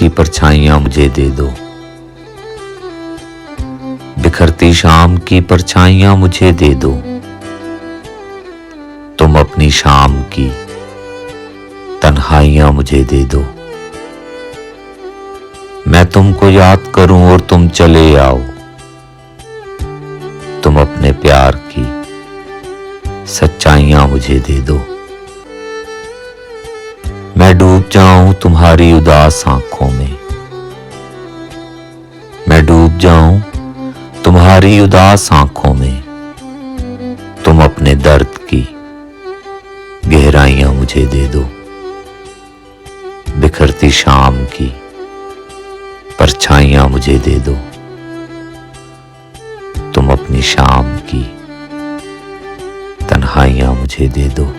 की परछाइयां मुझे दे दो, बिखरती शाम की परछाइयां मुझे दे दो। तुम अपनी शाम की तन्हाइयां मुझे दे दो। मैं तुमको याद करूं और तुम चले आओ। तुम अपने प्यार की सच्चाइयां मुझे दे दो। मैं डूब जाऊं तुम्हारी उदास आंखों में, मैं डूब जाऊं तुम्हारी उदास आंखों में। तुम अपने दर्द की गहराइयां मुझे दे दो, बिखरती शाम की परछाइयां मुझे दे दो। तुम अपनी शाम की तन्हाइयां मुझे दे दो।